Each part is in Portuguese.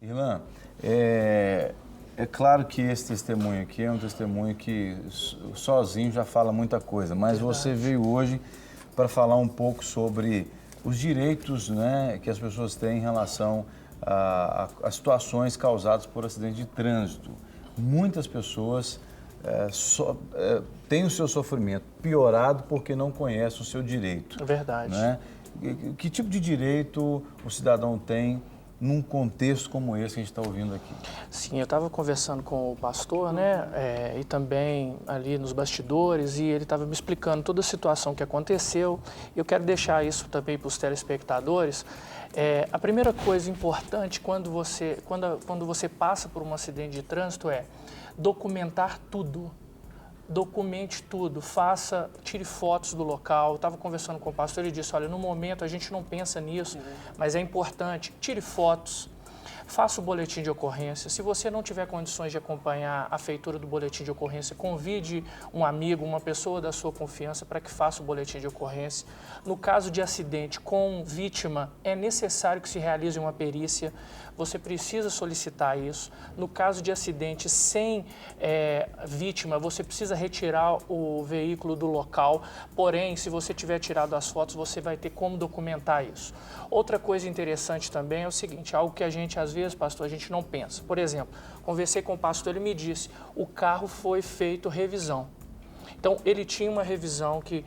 Irmã, é claro que esse testemunho aqui é um testemunho que sozinho já fala muita coisa, mas você veio hoje para falar um pouco sobre os direitos, né, que as pessoas têm em relação a situações causadas por acidente de trânsito. Muitas pessoas têm o seu sofrimento piorado porque não conhecem o seu direito. É verdade. Né? Que tipo de direito o cidadão tem num contexto como esse que a gente está ouvindo aqui? Sim, eu estava conversando com o pastor, né, e também ali nos bastidores, e ele estava me explicando toda a situação que aconteceu. Eu quero deixar isso também para os telespectadores. A primeira coisa importante quando você passa por um acidente de trânsito é documentar tudo. Documente tudo, tire fotos do local. Eu estava conversando com o pastor, ele disse, olha, no momento a gente não pensa nisso, mas é importante, tire fotos, faça o boletim de ocorrência. Se você não tiver condições de acompanhar a feitura do boletim de ocorrência, convide um amigo, uma pessoa da sua confiança para que faça o boletim de ocorrência. No caso de acidente com vítima, é necessário que se realize uma perícia, você precisa solicitar isso. No caso de acidente sem vítima, você precisa retirar o veículo do local, porém, se você tiver tirado as fotos, você vai ter como documentar isso. Outra coisa interessante também é o seguinte, algo que a gente, às vezes, pastor, a gente não pensa. Por exemplo, conversei com o pastor, ele me disse, o carro foi feito revisão. Então, ele tinha uma revisão que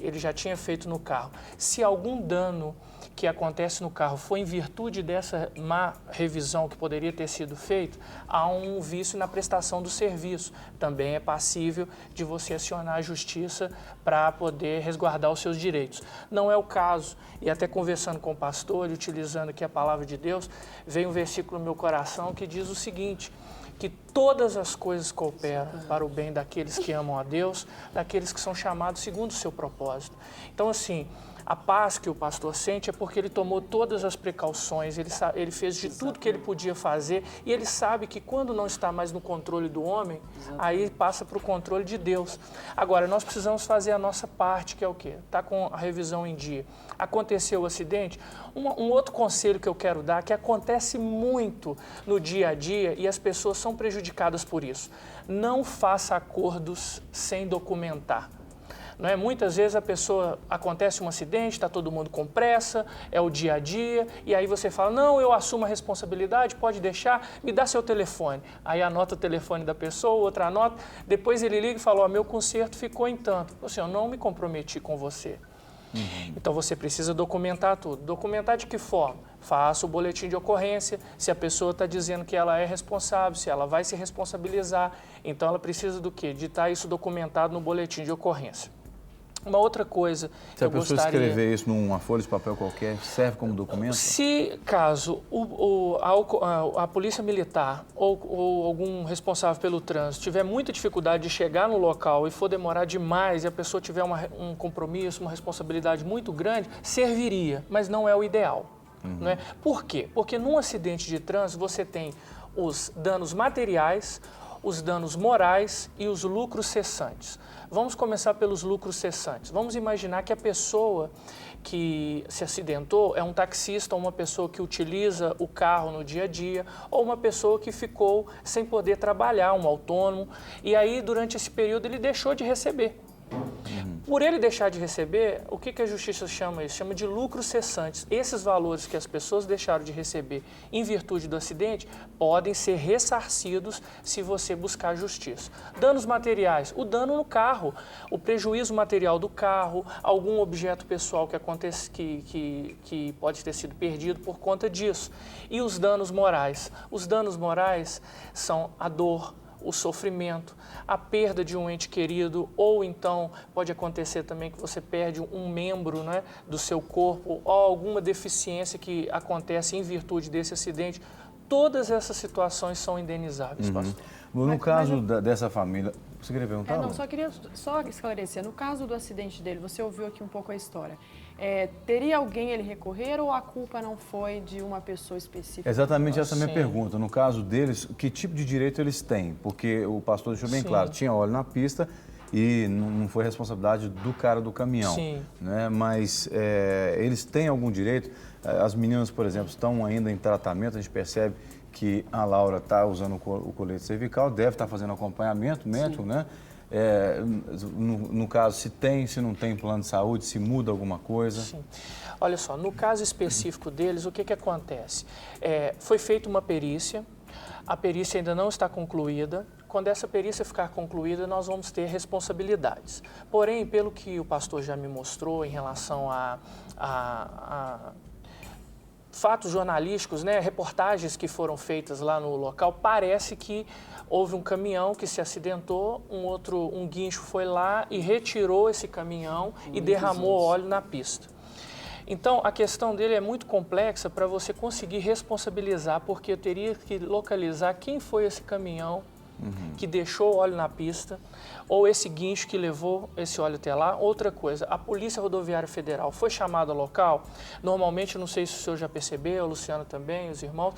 ele já tinha feito no carro. Se algum dano que acontece no carro foi em virtude dessa má revisão que poderia ter sido feito, há um vício na prestação do serviço. Também é passível de você acionar a justiça para poder resguardar os seus direitos. Não é o caso, e até conversando com o pastor, e utilizando aqui a palavra de Deus, veio um versículo no meu coração que diz o seguinte, que todas as coisas cooperam para o bem daqueles que amam a Deus, daqueles que são chamados segundo o seu propósito. Então, assim, a paz que o pastor sente é porque ele tomou todas as precauções, ele fez de tudo que ele podia fazer e ele sabe que quando não está mais no controle do homem, aí passa para o controle de Deus. Agora, nós precisamos fazer a nossa parte, que é o quê? Está com a revisão em dia. Aconteceu o acidente? Um outro conselho que eu quero dar, que acontece muito no dia a dia e as pessoas são prejudicadas por isso. Não faça acordos sem documentar. Não é? Muitas vezes acontece um acidente, está todo mundo com pressa, é o dia a dia, e aí você fala, não, eu assumo a responsabilidade, pode deixar, me dá seu telefone. Aí anota o telefone da pessoa, outra anota, depois ele liga e fala, meu conserto ficou em tanto. Assim, eu não me comprometi com você. Então você precisa documentar tudo. Documentar de que forma? Faça o boletim de ocorrência, se a pessoa está dizendo que ela é responsável, se ela vai se responsabilizar, então ela precisa do quê? De estar isso documentado no boletim de ocorrência. Uma outra coisa que eu gostaria... Se a pessoa escrever isso numa folha de papel qualquer, serve como documento? Se caso a polícia militar ou algum responsável pelo trânsito tiver muita dificuldade de chegar no local e for demorar demais e a pessoa tiver um compromisso, uma responsabilidade muito grande, serviria, mas não é o ideal. Não é? Por quê? Porque num acidente de trânsito você tem os danos materiais, os danos morais e os lucros cessantes. Vamos começar pelos lucros cessantes. Vamos imaginar que a pessoa que se acidentou é um taxista ou uma pessoa que utiliza o carro no dia a dia ou uma pessoa que ficou sem poder trabalhar, um autônomo, e aí durante esse período ele deixou de receber. Por ele deixar de receber, o que a justiça chama isso? Chama de lucros cessantes. Esses valores que as pessoas deixaram de receber em virtude do acidente podem ser ressarcidos se você buscar justiça. Danos materiais, o dano no carro, o prejuízo material do carro, algum objeto pessoal que acontece, que pode ter sido perdido por conta disso. E os danos morais? Os danos morais são a dor, o sofrimento, a perda de um ente querido, ou então pode acontecer também que você perde um membro, né, do seu corpo, ou alguma deficiência que acontece em virtude desse acidente. Todas essas situações são indenizáveis, pastor. No caso dessa família, você queria perguntar? Não, só queria esclarecer. No caso do acidente dele, você ouviu aqui um pouco a história. Teria alguém ele recorrer ou a culpa não foi de uma pessoa específica? Exatamente essa é a minha pergunta. No caso deles, que tipo de direito eles têm? Porque o pastor deixou bem claro, tinha óleo na pista e não foi responsabilidade do cara do caminhão. Sim. Né? Mas eles têm algum direito? As meninas, por exemplo, estão ainda em tratamento, a gente percebe que a Laura está usando o colete cervical, deve estar fazendo acompanhamento médico, né? No caso, se tem, se não tem plano de saúde, se muda alguma coisa. Sim. Olha só, no caso específico deles, o que acontece? Foi feita uma perícia, a perícia ainda não está concluída. Quando essa perícia ficar concluída, nós vamos ter responsabilidades. Porém, pelo que o pastor já me mostrou em relação a fatos jornalísticos, né, reportagens que foram feitas lá no local, parece que houve um caminhão que se acidentou, um guincho foi lá e retirou esse caminhão e derramou óleo na pista. Então, a questão dele é muito complexa para você conseguir responsabilizar, porque eu teria que localizar quem foi esse caminhão que deixou o óleo na pista, ou esse guincho que levou esse óleo até lá. Outra coisa, a Polícia Rodoviária Federal foi chamada ao local. Normalmente, não sei se o senhor já percebeu, o Luciano também, os irmãos,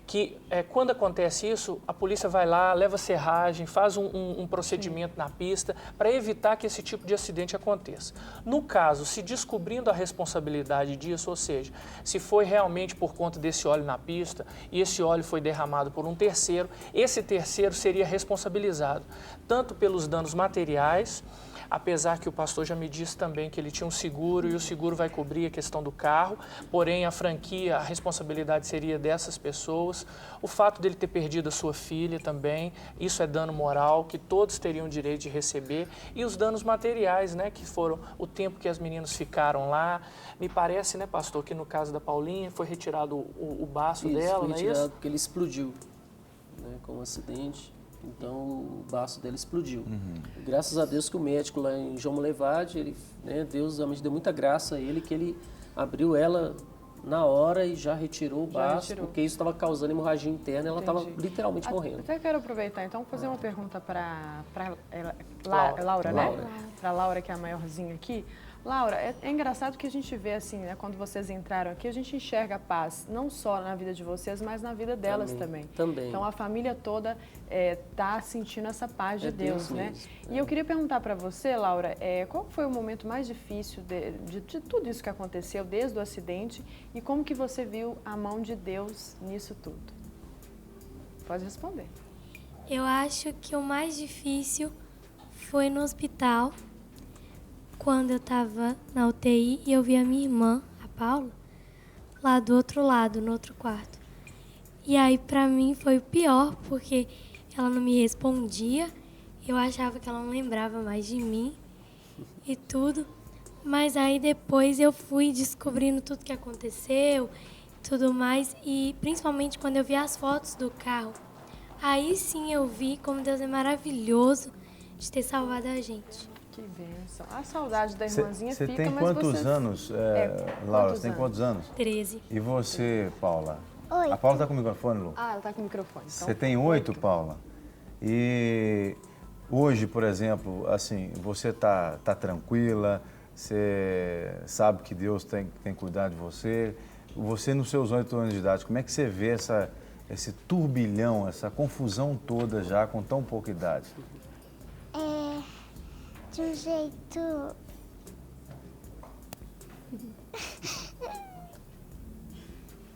que quando acontece isso, a polícia vai lá, leva serragem, faz um procedimento na pista para evitar que esse tipo de acidente aconteça. No caso, se descobrindo a responsabilidade disso, ou seja, se foi realmente por conta desse óleo na pista e esse óleo foi derramado por um terceiro, esse terceiro seria responsabilizado tanto pelos danos materiais, apesar que o pastor já me disse também que ele tinha um seguro e o seguro vai cobrir a questão do carro, porém a franquia, a responsabilidade seria dessas pessoas. O fato dele ter perdido a sua filha também, isso é dano moral que todos teriam direito de receber, e os danos materiais, né, que foram o tempo que as meninas ficaram lá. Me parece, né, pastor, que no caso da Paulinha foi retirado o baço dela, não é isso? Foi retirado porque ele explodiu, né, com um acidente. Então o baço dele explodiu. Graças a Deus que o médico lá em João Molevade, ele, né, Deus realmente deu muita graça a ele, que ele abriu ela na hora e já retirou o baço, porque isso estava causando hemorragia interna, ela estava literalmente morrendo. Até quero aproveitar então fazer uma pergunta para Laura, né? Para Laura, que é a maiorzinha aqui. Laura, é engraçado que a gente vê assim, né, quando vocês entraram aqui, a gente enxerga a paz, não só na vida de vocês, mas na vida delas também. Então a família toda está sentindo essa paz de Deus, né? mesmo. E eu queria perguntar para você, Laura, qual foi o momento mais difícil de tudo isso que aconteceu, desde o acidente, e como que você viu a mão de Deus nisso tudo? Pode responder. Eu acho que o mais difícil foi no hospital, quando eu estava na UTI e eu vi a minha irmã, a Paula, lá do outro lado, no outro quarto. E aí, pra mim, foi o pior, porque ela não me respondia, eu achava que ela não lembrava mais de mim e tudo. Mas aí, depois, eu fui descobrindo tudo que aconteceu, tudo mais, e principalmente quando eu vi as fotos do carro, aí sim eu vi como Deus é maravilhoso de ter salvado a gente. Que bênção. A saudade da irmãzinha fica, tem mas quantos você... anos, Laura? Você tem quantos anos? 13. E você, Paula? 8. A Paula está com o microfone, Lu? Ah, ela está com o microfone. Então, Você tem 8, Paula? E hoje, por exemplo, assim, você tá tranquila, você sabe que Deus tem cuidado de você. Você, nos seus 8 anos de idade, como é que você vê esse turbilhão, essa confusão toda já com tão pouca idade? De um jeito...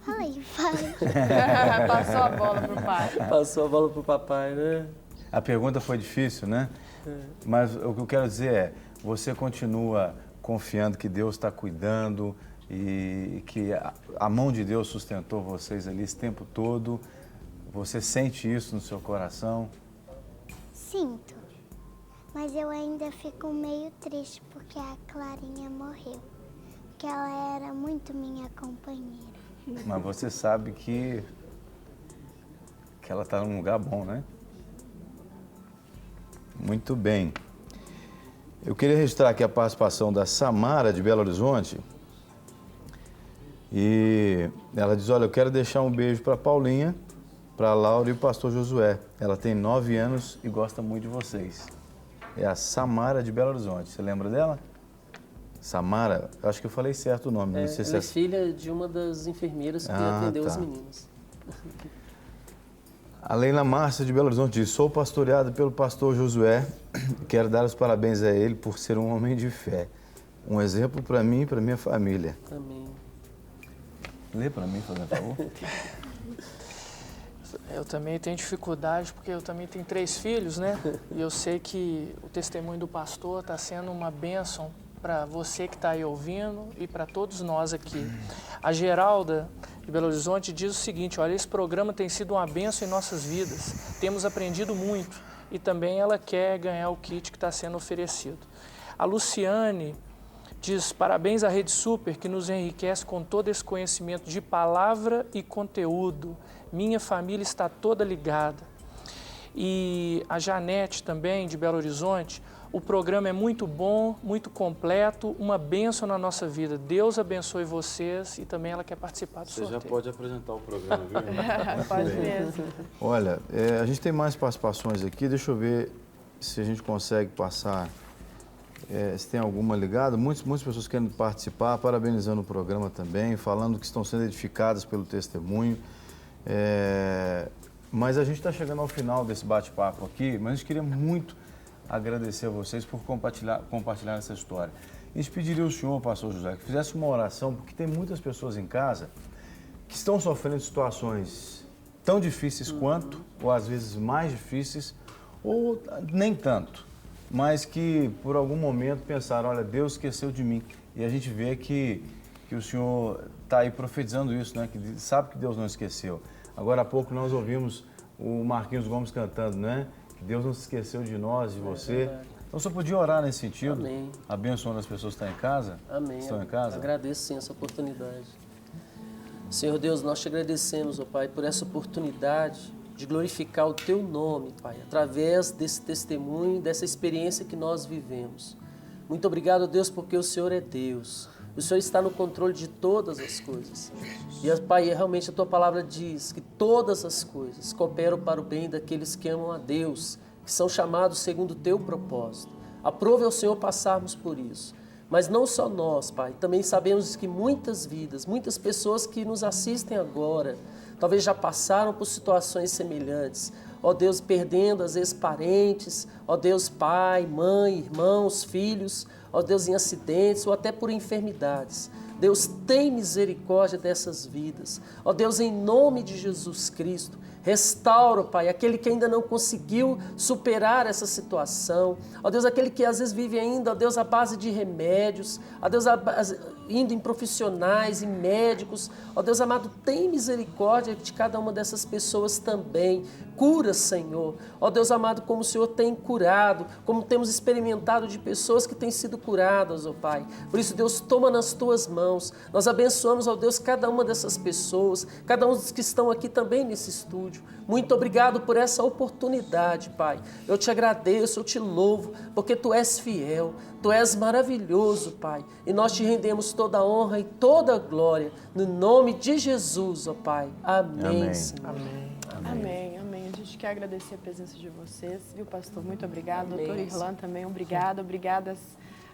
Fala aí, pai. passou a bola pro pai. Passou a bola pro papai, né? A pergunta foi difícil, né? Mas o que eu quero dizer é, você continua confiando que Deus está cuidando e que a mão de Deus sustentou vocês ali esse tempo todo? Você sente isso no seu coração? Sinto. Mas eu ainda fico meio triste porque a Clarinha morreu. Porque ela era muito minha companheira. Mas você sabe que ela está num lugar bom, né? Muito bem. Eu queria registrar aqui a participação da Samara, de Belo Horizonte. E ela diz, olha, eu quero deixar um beijo para Paulinha, para Laura e o pastor Josué. Ela tem 9 anos e gosta muito de vocês. É a Samara, de Belo Horizonte. Você lembra dela? Samara, eu acho que eu falei certo o nome. Não sei se Ela é filha de uma das enfermeiras que atendeu as meninas. A Leila Márcia de Belo Horizonte diz: sou pastoreado pelo pastor Josué. Quero dar os parabéns a ele por ser um homem de fé. Um exemplo para mim e para minha família. Amém. Lê para mim, por favor. Eu também tenho dificuldade, porque eu também tenho 3 filhos, né? E eu sei que o testemunho do pastor está sendo uma bênção para você que está aí ouvindo e para todos nós aqui. A Geralda de Belo Horizonte diz o seguinte: olha, esse programa tem sido uma bênção em nossas vidas. Temos aprendido muito e também ela quer ganhar o kit que está sendo oferecido. A Luciane diz: parabéns à Rede Super, que nos enriquece com todo esse conhecimento de palavra e conteúdo. Minha família está toda ligada. E a Janete também, de Belo Horizonte: o programa é muito bom, muito completo, uma bênção na nossa vida. Deus abençoe vocês, e também ela quer participar do sorteio. Você já pode apresentar o programa, viu? Pode mesmo. Olha, a gente tem mais participações aqui, deixa eu ver se a gente consegue passar, se tem alguma ligada. Muitas pessoas querem participar, parabenizando o programa também, falando que estão sendo edificadas pelo testemunho. Mas a gente está chegando ao final desse bate-papo aqui, mas a gente queria muito agradecer a vocês por compartilhar essa história. E pediria ao senhor, pastor José, que fizesse uma oração, porque tem muitas pessoas em casa que estão sofrendo situações tão difíceis quanto, ou às vezes mais difíceis, ou nem tanto, mas que por algum momento pensaram: olha, Deus esqueceu de mim. E a gente vê que o senhor está aí profetizando isso, né? Que sabe que Deus não esqueceu. Agora há pouco nós ouvimos o Marquinhos Gomes cantando, né? Que Deus não se esqueceu de nós, de você. Então, você podia orar nesse sentido? Amém. Abençoando as pessoas que estão em casa? Amém. Estão em casa? Agradeço, sim, essa oportunidade. Senhor Deus, nós te agradecemos, ó Pai, por essa oportunidade de glorificar o Teu nome, Pai, através desse testemunho, dessa experiência que nós vivemos. Muito obrigado, Deus, porque o Senhor é Deus. O Senhor está no controle de todas as coisas. E, Pai, realmente a Tua palavra diz que todas as coisas cooperam para o bem daqueles que amam a Deus, que são chamados segundo o Teu propósito. Aprove ao Senhor passarmos por isso. Mas não só nós, Pai, também sabemos que muitas vidas, muitas pessoas que nos assistem agora, talvez já passaram por situações semelhantes. Ó Deus, perdendo às vezes parentes, ó Deus, pai, mãe, irmãos, filhos, ó Deus, em acidentes ou até por enfermidades. Deus, tem misericórdia dessas vidas. Ó Deus, em nome de Jesus Cristo, restaura, Pai, aquele que ainda não conseguiu superar essa situação. Ó Deus, aquele que às vezes vive ainda, ó Deus, à base de remédios, ó Deus, indo em profissionais, em médicos. Ó Deus amado, tem misericórdia de cada uma dessas pessoas também. Cura, Senhor. Ó Deus amado, como o Senhor tem curado, como temos experimentado de pessoas que têm sido curadas, ó Pai. Por isso, Deus, toma nas Tuas mãos. Nós abençoamos, ó Deus, cada uma dessas pessoas, cada um dos que estão aqui também nesse estúdio. Muito obrigado por essa oportunidade, Pai. Eu te agradeço, eu te louvo, porque Tu és fiel, Tu és maravilhoso, Pai. E nós te rendemos toda a honra e toda a glória, no nome de Jesus, ó Pai. Amém, Amém. Senhor. Amém. Amém, amém. A gente quer agradecer a presença de vocês, viu, pastor? Muito obrigado. Amém. Doutor Irlan também, obrigada. Obrigada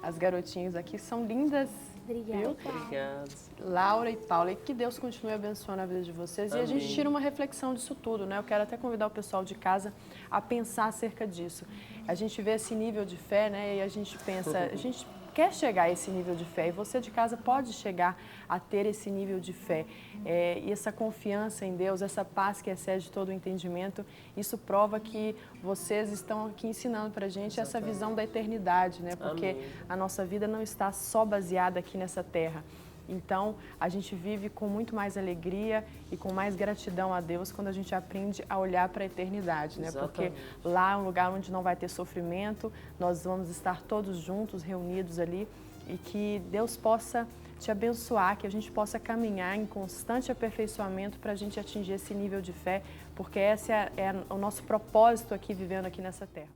às garotinhas aqui, são lindas. Obrigada. Viu? Obrigado. Laura e Paula, e que Deus continue abençoando a vida de vocês. Amém. E a gente tira uma reflexão disso tudo, né? Eu quero até convidar o pessoal de casa a pensar acerca disso. A gente vê esse nível de fé, né? E a gente pensa, a gente quer chegar a esse nível de fé, e você de casa pode chegar a ter esse nível de fé. E essa confiança em Deus, essa paz que excede todo o entendimento, isso prova que vocês estão aqui ensinando para a gente essa visão da eternidade, né? Porque Amém. a nossa vida não está só baseada aqui nessa terra. Então, a gente vive com muito mais alegria e com mais gratidão a Deus quando a gente aprende a olhar para a eternidade, né? Exatamente. Porque lá é um lugar onde não vai ter sofrimento, nós vamos estar todos juntos, reunidos ali, e que Deus possa te abençoar, que a gente possa caminhar em constante aperfeiçoamento para a gente atingir esse nível de fé, porque esse é o nosso propósito aqui, vivendo aqui nessa terra.